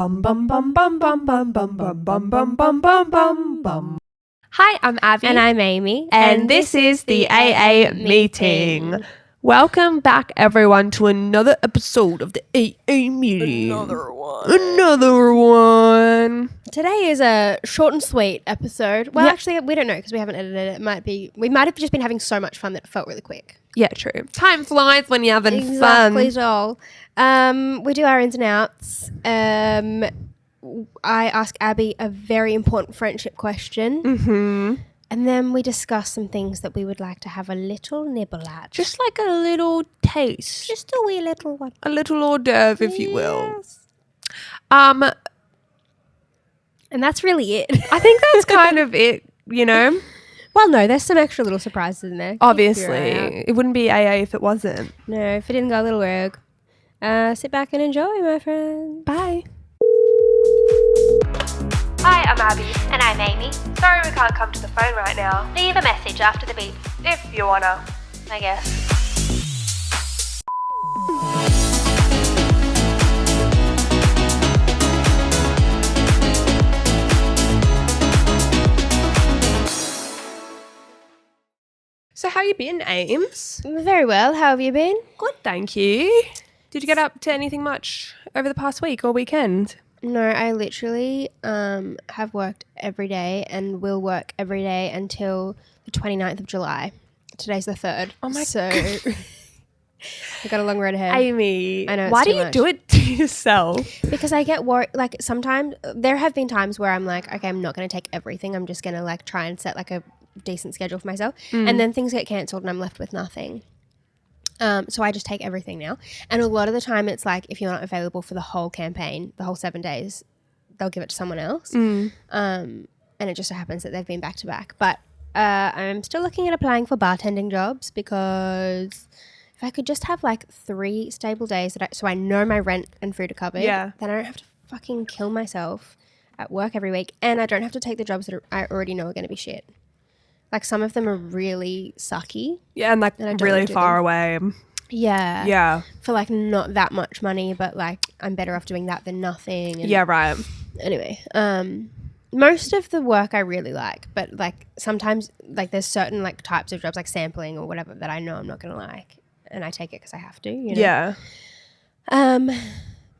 Bum bum bum bum bum bum bum bum bum bum bum bum bum bum. Hi, I'm Abby. And I'm Amy. And this is the AA meeting. Welcome back, everyone, to another episode of the AA meeting. Another one. Today is a short and sweet episode. Well, Yep. actually, we don't know because we haven't edited it. We might have just been having so much fun that it felt really quick. Yeah, true. Time flies when you're having Exactly fun. so. We do our ins and outs. I ask Abby a very important friendship question. Mm-hmm. And then we discuss some things that we would like to have a little nibble at. Just like a little taste. Just a wee little one. A little hors d'oeuvre, if you will. Yes. And And that's really it. I think that's kind of it, you know? Well, no, there's some extra little surprises in there. Obviously. It wouldn't be AA if it wasn't. No, if it didn't go a little rogue. Sit back and enjoy, my friend. Bye. Hi, I'm Abby. And I'm Amy. Sorry we can't come to the phone right now. Leave a message after the beep, If you wanna. I guess. So how you been, Ames? Very well. How have you been? Good, thank you. Did you get up to anything much over the past week or weekend? No, I literally have worked every day and will work every day until the 29th of July. Today's the 3rd. Oh my so I got a long road ahead. Amy, I know, it's why do too you much. do it to yourself? Because I get worried. Like sometimes there have been times where I'm like, okay, I'm not going to take everything. I'm just going to like try and set like a decent schedule for myself. And then things get cancelled and I'm left with nothing. So I just take everything now. And a lot of the time it's like if you're not available for the whole campaign, the whole 7 days, they'll give it to someone else. And it just so happens that they've been back to back. But I'm still looking at applying for bartending jobs because if I could just have like 3 stable days so I know my rent and food are covered, Yeah. then I don't have to fucking kill myself at work every week. And I don't have to take the jobs that I already know are going to be shit. Like some of them are really sucky. Yeah, and like And I don't really do far them. away. Yeah. Yeah. For like not that much money, but like I'm better off doing that than nothing. And Yeah, right. Anyway, most of the work I really like, but like sometimes like there's certain like types of jobs like sampling or whatever that I know I'm not going to like and I take it because I have to, you know? Yeah.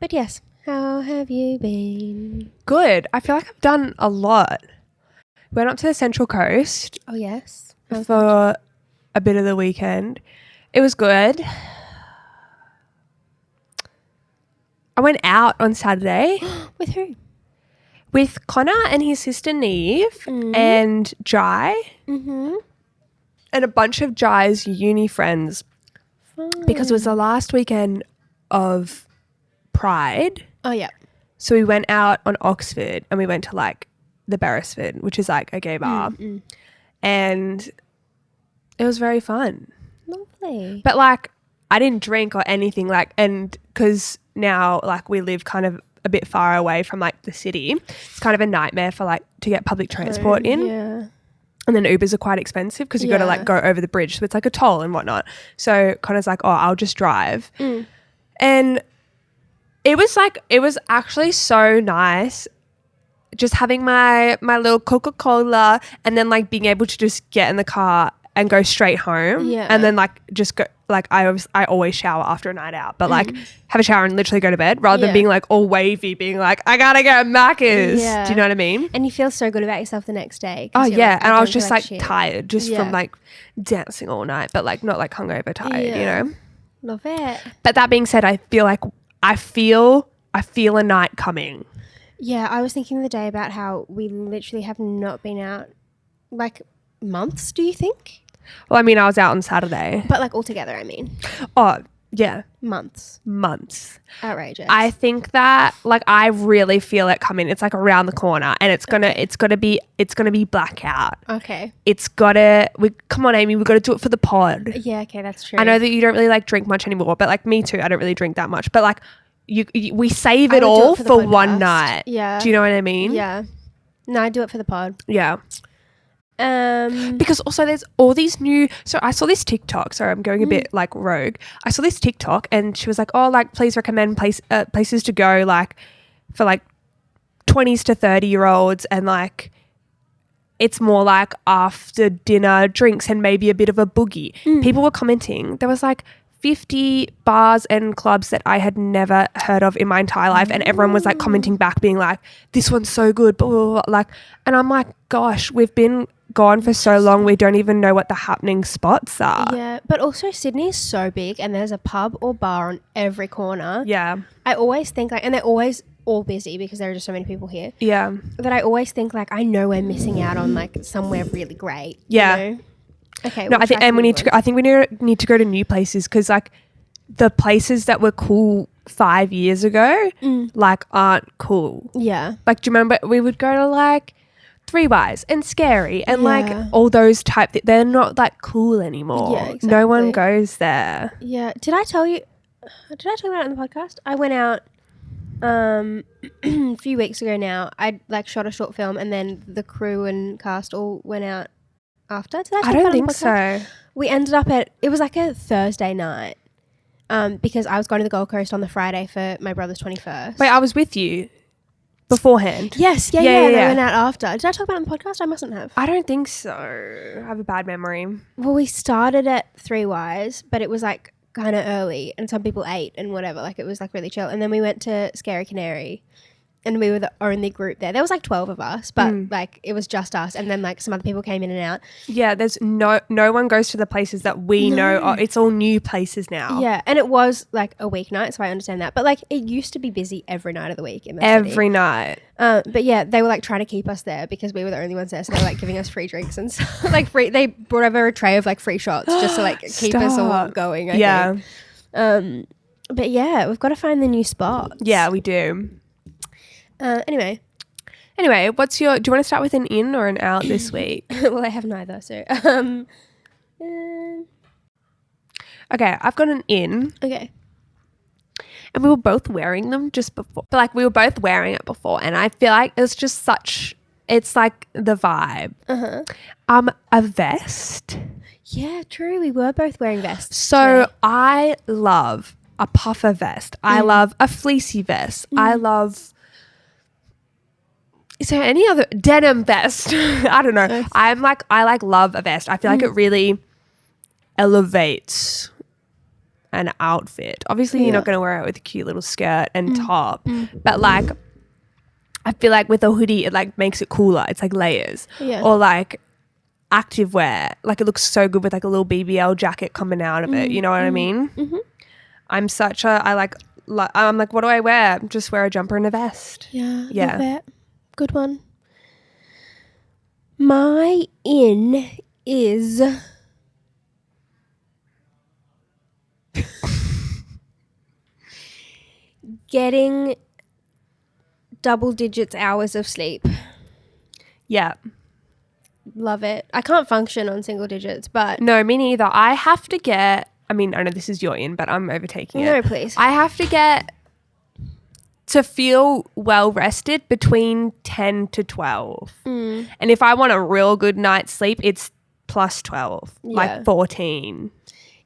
But yes, how have you been? Good. I feel like I've done a lot. Went up to the Central Coast Oh, yes. for a bit of the weekend. It was good. I went out on Saturday With who? with Connor and his sister Neve and Jai Mm-hmm. and a bunch of Jai's uni friends because it was the last weekend of Pride. Oh, yeah. So we went out on Oxford and we went to like the Beresford, which is like a gay bar. And it was very fun. Lovely. But like I didn't drink or anything like, and because now like we live kind of a bit far away from like the city, it's kind of a nightmare for like to get public transport in. Yeah. And then Ubers are quite expensive because you got to like go over the bridge. So it's like a toll and whatnot. So Connor's like, oh, I'll just drive. And it was actually so nice just having my little Coca-Cola and then like being able to just get in the car and go straight home. Yeah. And then like just go, like I always shower after a night out, but like have a shower and literally go to bed rather than being like all wavy, being like, I gotta go to Macca's. Yeah. Do you know what I mean? And you feel so good about yourself the next day. 'Cause Oh you're yeah. like, And I I was don't just feel like shit. tired just Yeah. from like dancing all night, but like not like hungover tired, you Yeah. know? Love it. But that being said, I feel a night coming. Yeah, I was thinking the other day about how we literally have not been out like months, do you think? Well, I mean, I was out on Saturday. But like all together, I mean. Oh, yeah. Months. Outrageous. I think that like I really feel it coming. It's like around the corner and it's gonna be blackout. Okay. Come on, Amy, we gotta do it for the pod. Yeah, okay, that's true. I know that you don't really like drink much anymore, but like me too, I don't really drink that much. But like we save it I would do all it for the for one podcast. night. Yeah. Do you know what I mean? Yeah. No, I do it for the pod. Yeah. Because also there's all these new, so I saw this TikTok, sorry I'm going a bit like rogue, I saw this TikTok and she was like, oh, like please recommend places to go like for like 20s to 30-year-olds, and like it's more like after dinner drinks and maybe a bit of a boogie. People were commenting. There was like 50 bars and clubs that I had never heard of in my entire life, and everyone was like commenting back being like, this one's so good, blah, blah, blah. Like, and I'm like, gosh, we've been gone for so long, we don't even know what the happening spots are. Yeah, but also Sydney is so big and there's a pub or bar on every corner. Yeah. I always think like, and they're always all busy because there are just so many people here. Yeah. That I always think like, I know we're missing out on like somewhere really great. Yeah. You know? Okay. No, I think, and we need to. I think we need to go to new places, because like the places that were cool 5 years ago, like aren't cool. Yeah. Like, do you remember we would go to like Three Wise and Scary and like all those type? They're not like cool anymore. Yeah, exactly. No one goes there. Yeah. Did I tell you about it on the podcast? I went out a few weeks ago now. I like shot a short film, and then the crew and cast all went out after. Did I talk I don't about it on the think podcast? so. We ended up it was like a Thursday night, because I was going to the Gold Coast on the Friday for my brother's 21st. Wait, I was with you beforehand. Yes, yeah. They went out after. Did I talk about it on the podcast? I mustn't have. I don't think so. I have a bad memory. Well, we started at Three Wise, but it was like kind of early, and some people ate and whatever. Like it was like really chill. And then we went to Scary Canary, and we were the only group there. There was like 12 of us, but like it was just us, and then like some other people came in and out. Yeah, there's no one goes to the places that we know. Oh, it's all new places now. Yeah, and it was like a weeknight, so I understand that. But like it used to be busy every night of the week in the Every city. night. But yeah, they were like trying to keep us there because we were the only ones there, so they were like giving us free drinks and stuff. Like free. They brought over a tray of like free shots just to like keep us all going. I think. But yeah, we've got to find the new spot. Yeah, we do. Anyway, what's your? Do you want to start with an in or an out this week? well, I have neither. So, Okay, I've got an in, okay. and we were both wearing them just before. But like we were both wearing it before, and I feel like it's just such. It's like the vibe. A vest. Yeah, true. We were both wearing vests. So I love a puffer vest. I love a fleecy vest. I love. Is there any other denim vest? I don't know. I love a vest. I feel like it really elevates an outfit. Obviously, you're not going to wear it with a cute little skirt and top, but like, I feel like with a hoodie, it like makes it cooler. It's like layers, or like active wear. Like it looks so good with like a little BBL jacket coming out of it. You know what I mean? I'm like, what do I wear? Just wear a jumper and a vest. Yeah. Love it. Good one. My in is getting double digits hours of sleep. Yeah. Love it. I can't function on single digits, but No, me neither. I have to get, I mean, I know this is your in, but I'm overtaking it. no, please. I have to get to feel well rested between 10 to 12. And if I want a real good night's sleep, it's plus 12, like 14.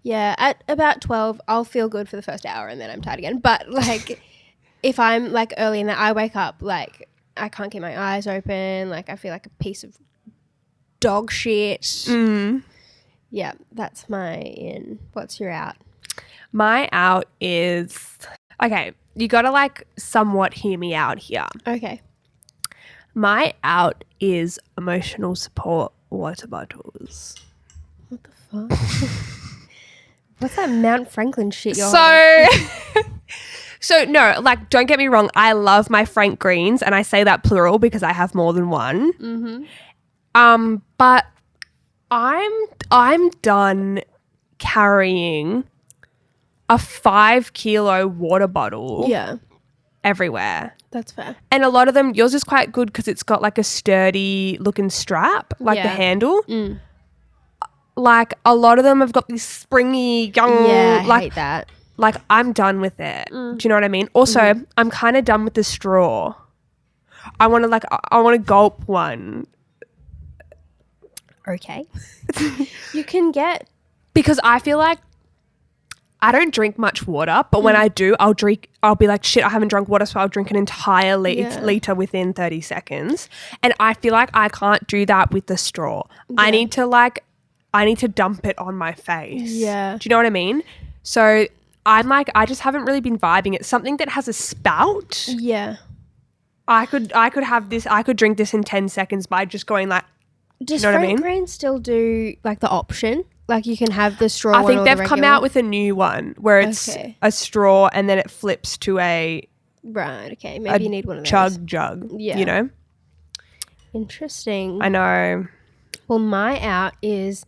Yeah, at about 12, I'll feel good for the first hour and then I'm tired again. But like if I'm like early in that, I wake up like I can't keep my eyes open. Like I feel like a piece of dog shit. Yeah, that's my in. What's your out? My out is, okay, you got to like somewhat hear me out here. Okay. My out is emotional support water bottles. What the fuck? What's that Mount Franklin shit you're So no, like don't get me wrong, I love my Frank Greens, and I say that plural because I have more than one. But I'm done carrying a 5 kilo water bottle everywhere. That's fair. And a lot of them, yours is quite good because it's got like a sturdy looking strap, like the handle. Like a lot of them have got this springy young. Yeah, I like, hate that. Like I'm done with it. Do you know what I mean? Also, I'm kind of done with the straw. I want to gulp one. Okay. You can get. Because I feel like I don't drink much water, but when I do, I'll be like, shit, I haven't drunk water, so I'll drink an entire liter within 30 seconds. And I feel like I can't do that with the straw. Yeah. I need to dump it on my face. Yeah. Do you know what I mean? So I'm like, I just haven't really been vibing it. Something that has a spout. Yeah. I could have this, I could drink this in 10 seconds by just going like, does you know what I mean? Frank still do like the option? Like you can have the straw. I think they've come out with a new one where it's a straw and then it flips to a right. Okay, maybe you need one of those. jug. Yeah, you know. Interesting. I know. Well, my out is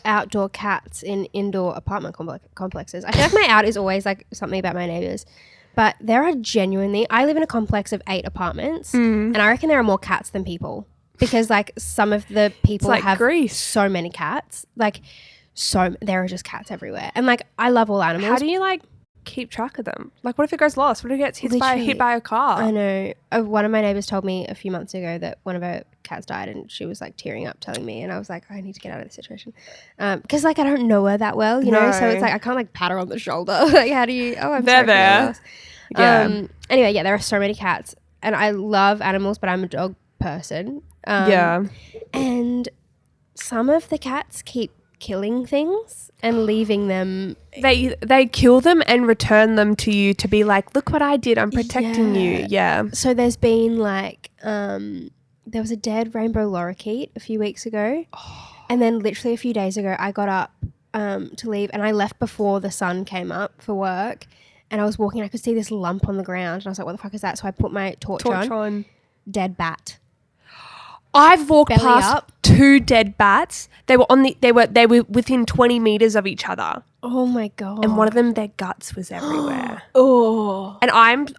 outdoor cats in indoor apartment complexes. I feel like my out is always like something about my neighbours, but there are genuinely. I live in a complex of 8 apartments, and I reckon there are more cats than people because like some of the people have so many cats, like. So there are just cats everywhere, and like I love all animals. How do you like keep track of them? Like, what if it goes lost? What if it gets hit by a car? I know. One of my neighbors told me a few months ago that one of her cats died, and she was like tearing up, telling me, and I was like, I need to get out of this situation, because like I don't know her that well, you know. So it's like I can't like pat her on the shoulder. Like, how do you? Oh, I'm sorry. There. Yeah. Anyway, yeah, there are so many cats, and I love animals, but I'm a dog person. And some of the cats keep killing things and leaving them. They kill them and return them to you to be like, look what I did, I'm protecting you. Yeah. So there's been like there was a dead rainbow lorikeet a few weeks ago, and then literally a few days ago I got up to leave, and I left before the sun came up for work, and I was walking and I could see this lump on the ground, and I was like, what the fuck is that? So I put my torch on. Dead bat. I've walked past 2 dead bats. They were within 20 meters of each other. Oh my God. And one of them, their guts was everywhere. Oh. And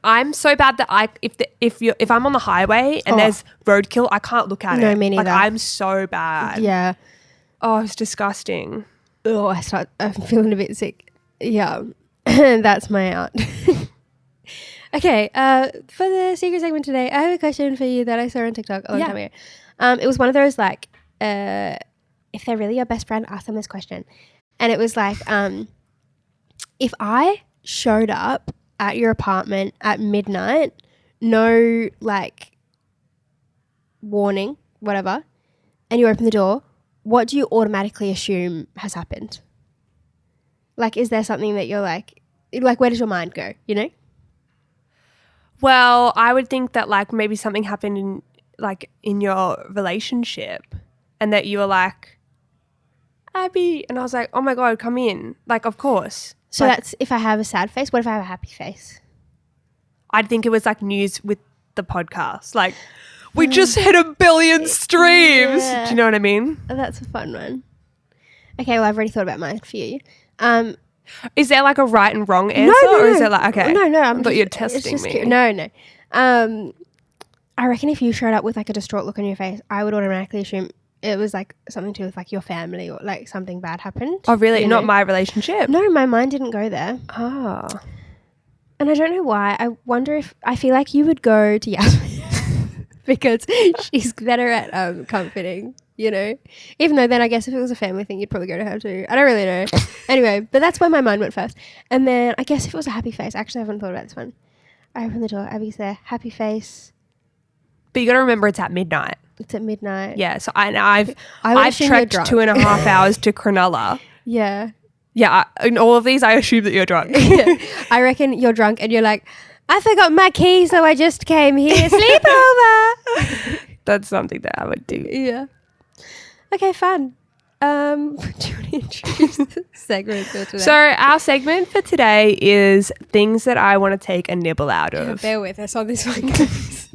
I'm so bad that if I'm on the highway and there's roadkill, I can't look at it. No, me neither. Like, I'm so bad. Yeah. Oh, it's disgusting. Oh, I'm feeling a bit sick. Yeah. That's my out. Okay, for the secret segment today, I have a question for you that I saw on TikTok a long time ago. It was one of those like, if they're really your best friend, ask them this question. And it was like, if I showed up at your apartment at midnight, no like warning, whatever, and you open the door, what do you automatically assume has happened? Like, is there something that you're like where does your mind go, you know? Well, I would think that like maybe something happened in your relationship and that you were like, Abby, and I was like, oh my God, come in. Like, of course. So like, that's if I have a sad face. What if I have a happy face? I'd think it was like news with the podcast. Like, we just hit 1 billion streams. Yeah. Do you know what I mean? Oh, that's a fun one. Okay, well, I've already thought about mine for you. Is there like a right and wrong answer? No. Or is there like, okay. No, I thought you were testing me. No. I reckon if you showed up with like a distraught look on your face, I would automatically assume it was like something to do with like your family or like something bad happened. Oh, really? Not my relationship? No, my mind didn't go there. Oh. And I don't know why. I wonder if I feel like you would go to Yasmin because she's better at comforting, you know? Even though then I guess if it was a family thing, you'd probably go to her too. I don't really know. Anyway, but that's where my mind went first. And then I guess if it was a happy face, actually I haven't thought about this one. I open the door, Abby's there, happy face. But you got to remember it's at midnight. It's at midnight. Yeah, so I've assume trekked you're 2.5 hours to Cronulla. Yeah. Yeah, in all of these, I assume that you're drunk. I reckon you're drunk and you're like, I forgot my key, so I just came here. Sleepover. That's something that I would do. Yeah. Okay, fun. Do you want to introduce the segment for today? So our segment for today is things that I want to take a nibble out of. Yeah, bear with us on this one, guys.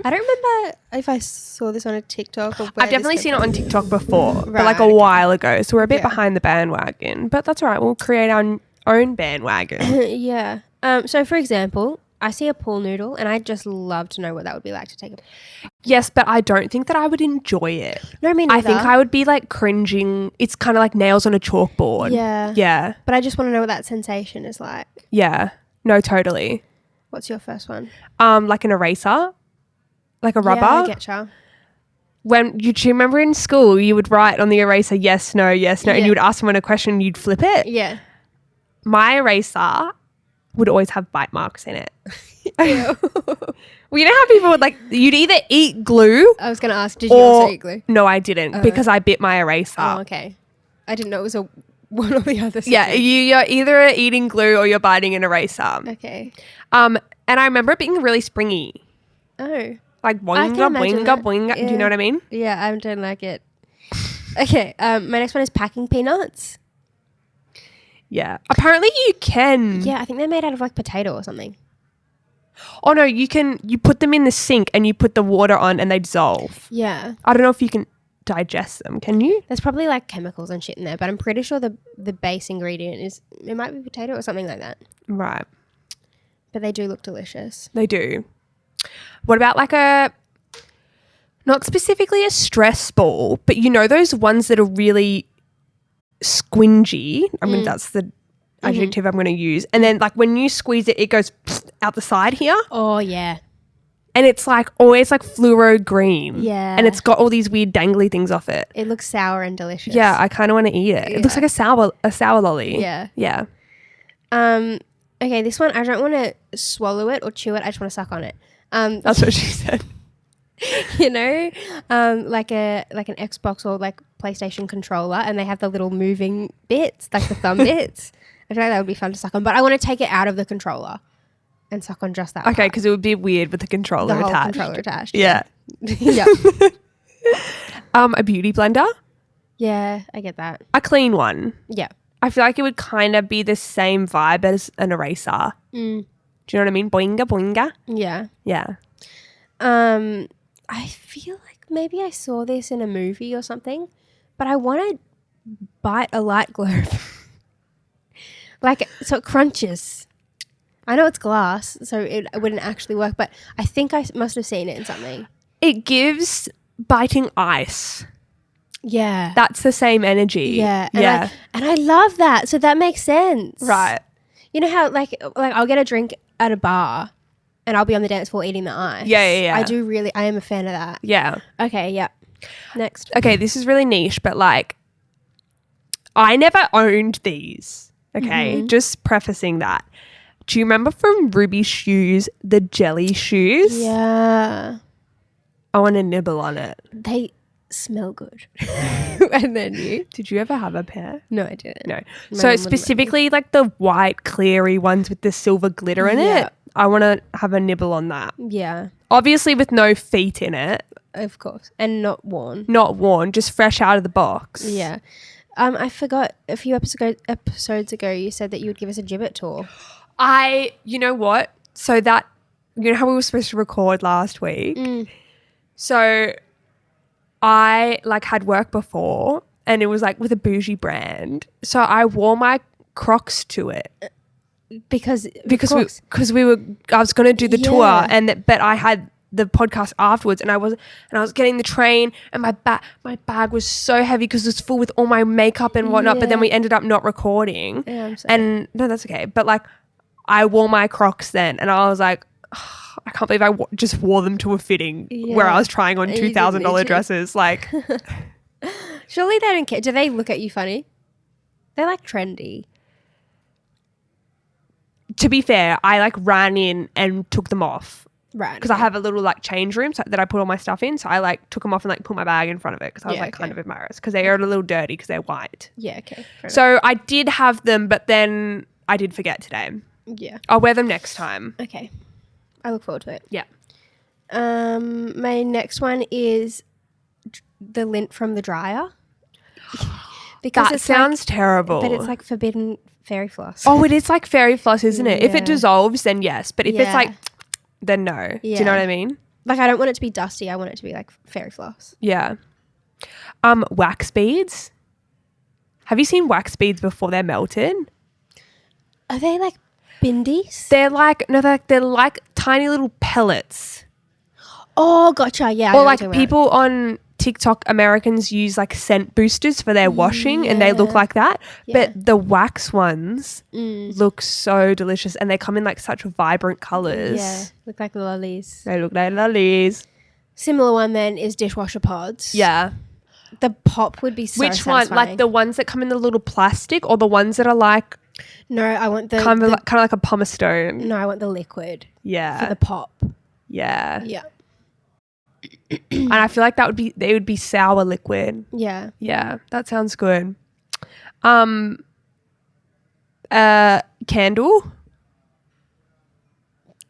I don't remember if I saw this on a TikTok or I've definitely seen it on TikTok before, but Right, like a while ago. So we're a bit Yeah. behind the bandwagon, but that's all right. We'll create our own bandwagon. Yeah. So for example, I see a pool noodle and I'd just love to know what that would be like to take a... Yes, but I don't think that I would enjoy it. No, I mean, I think I would be like cringing. It's kind of like nails on a chalkboard. Yeah. Yeah. But I just want to know what that sensation is like. Yeah. No, totally. What's your first one? Like an eraser, like a rubber. Yeah, I getcha. Do you remember in school you would write on the eraser yes, no, and Yeah. you would ask someone a question, you'd flip it? Yeah. my eraser would always have bite marks in it. Well, you know how people would like, you'd either eat glue. I was going to ask, did you also eat glue? No, I didn't because I bit my eraser. Oh, okay. I didn't know it was a one or the other. Yeah, you're either eating glue or you're biting an eraser. Okay. And I remember it being really springy. Oh. Like boinga, boinga, boinga. Yeah. Do you know what I mean? Yeah, I don't like it. Okay, my next one is packing peanuts. Yeah. Apparently you can. Yeah, I think they're made out of like potato or something. Oh no, you put them in the sink and you put the water on and they dissolve. Yeah. I don't know if you can digest them. Can you? There's probably like chemicals and shit in there, but I'm pretty sure the base ingredient is, it might be potato or something like that. Right. But they do look delicious. They do. What about like not specifically a stress ball, but you know those ones that are really squingy? I mean, that's the adjective I'm going to use. And then like when you squeeze it, it goes out the side here. Oh, yeah. And it's like always like fluoro green. Yeah. And it's got all these weird dangly things off it. It looks sour and delicious. Yeah, I kind of want to eat it. It looks like a sour lolly. Yeah. Yeah. Okay, this one, I don't want to swallow it or chew it. I just want to suck on it. That's what she said. You know, like an Xbox or like PlayStation controller, and they have the little moving bits, like the thumb bits. I feel like that would be fun to suck on, but I want to take it out of the controller and suck on just that. Okay, because it would be weird with the controller the whole attached. controller attached. Yeah. Yeah. A beauty blender. Yeah, I get that. A clean one. Yeah. I feel like it would kind of be the same vibe as an eraser. Do you know what I mean? Boinga, boinga. Yeah. Yeah. I feel like maybe I saw this in a movie or something, but I want to bite a light globe. Like, so it crunches. I know it's glass, so it wouldn't actually work, but I think I must have seen it in something. It gives biting ice. Yeah. That's the same energy. Yeah. Yeah. And I love that. So that makes sense. Right. You know how like I'll get a drink at a bar and I'll be on the dance floor eating the ice. Yeah. I am a fan of that. Yeah. Okay, yeah. Next. Okay, this is really niche, but like I never owned these. Okay, just prefacing that. Do you remember from Ruby's shoes, the jelly shoes? Yeah. I want to nibble on it. They smell good. And then you? Did you ever have a pair? No, I didn't. No. My So mum wouldn't specifically like the white, cleary ones with the silver glitter in Yeah. it. I want to have a nibble on that. Yeah, Obviously with no feet in it. of course. And not worn. Not worn, just fresh out of the box. Yeah. I forgot a few episodes ago you said that you would give us a gibbet tour. You know what? So that, you know how we were supposed to record last week? So I like had work before and it was like with a bougie brand. So I wore my Crocs to it. Because I was going to do the tour but I had the podcast afterwards and I was getting the train and my bag was so heavy because it was full with all my makeup and whatnot, but then we ended up not recording. Yeah, I'm sorry. And no, that's okay. But like I wore my Crocs then and I was like, oh, I can't believe I just wore them to a fitting where I was trying on $2,000 dresses. Like, surely they don't care. Do they look at you funny? They're like trendy. to be fair, I like ran in and took them off. Right. Because I have a little like change room that I put all my stuff in. So I like took them off and like put my bag in front of it because I was kind of embarrassed because they are a little dirty because they're white. Yeah, okay. So I did have them, but then I did forget today. Yeah. I'll wear them next time. Okay. I look forward to it. Yeah. My next one is the lint from the dryer. Because that sounds terrible. But it's like forbidden fairy floss. Oh, it is like fairy floss, isn't it? If Yeah. it dissolves, then yes. But if it's like, then no. Do you know what I mean? Like, I don't want it to be dusty. I want it to be like fairy floss. Yeah. Wax beads. Have you seen wax beads before they're melted? Are they like bindies? They're like tiny little pellets. Oh, gotcha. Yeah. Or like people on TikTok, Americans use like scent boosters for their washing and they look like that. Yeah. But the wax ones look so delicious and they come in like such vibrant colours. Yeah. Look like lollies. They look like lollies. Similar one then is dishwasher pods. Yeah. The pop would be so Which one? satisfying. Like the ones that come in the little plastic or the ones that are like No, I want the kind of like a pumice stone. No, I want the liquid Yeah. for the pop. Yeah. Yeah. And I feel like it would be sour liquid. Yeah. Yeah, that sounds good. Candle?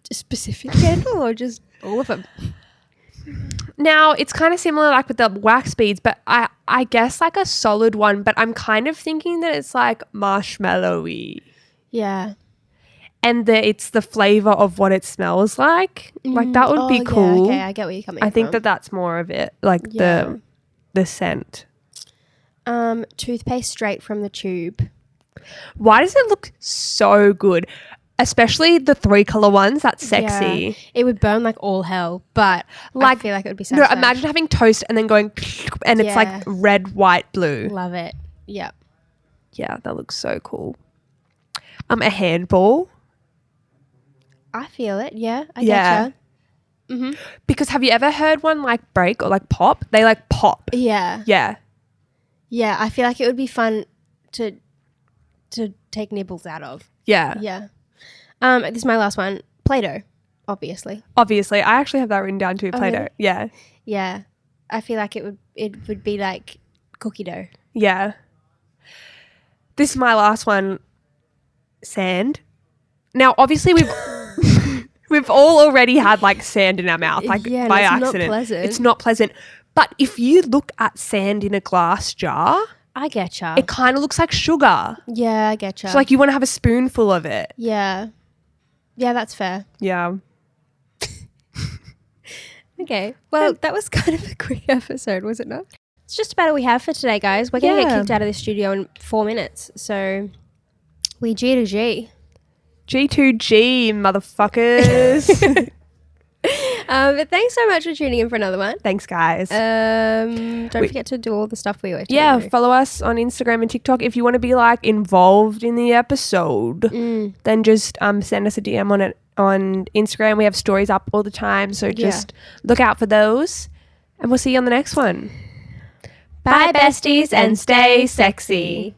Specific candle or just all of them? Now, it's kind of similar like with the wax beads, but I guess like a solid one, but I'm kind of thinking that it's like marshmallowy. Yeah. And that it's the flavor of what it smells like. Like that would be cool. Yeah, okay, I get where you're coming from. I think that's more of it, like the scent. Toothpaste straight from the tube. Why does it look so good? Especially the 3-color ones. That's sexy. Yeah. It would burn like all hell, but I feel like it would be so No, imagine having toast and then going and it's like red, white, blue. Love it. Yep. Yeah, that looks so cool. A handball. I feel it. Yeah, I getcha. Mm-hmm. Because have you ever heard one like break or like pop? They like pop. Yeah. Yeah. Yeah, I feel like it would be fun to take nibbles out of. Yeah. Yeah. This is my last one. Play-Doh, obviously. Obviously. I actually have that written down too. Play-Doh. Really? Yeah. Yeah. I feel like it would be like cookie dough. Yeah. This is my last one. Sand. Now, obviously, we've all already had like sand in our mouth, like by accident. Not pleasant. It's not pleasant. But if you look at sand in a glass jar, I getcha. it kind of looks like sugar. Yeah, I getcha. So like you want to have a spoonful of it. Yeah. Yeah, that's fair. Yeah. Okay. Well, that was kind of a quick episode, was it not? It's just about all we have for today, guys. We're going to get kicked out of the studio in 4 minutes. So we G to G. G2G, motherfuckers. But thanks so much for tuning in for another one. Thanks, guys. Don't forget to do all the stuff we always do. Yeah, follow us on Instagram and TikTok. If you want to be like involved in the episode, then just send us a DM on it on Instagram. We have stories up all the time, so just look out for those. And we'll see you on the next one. Bye, besties, and stay sexy.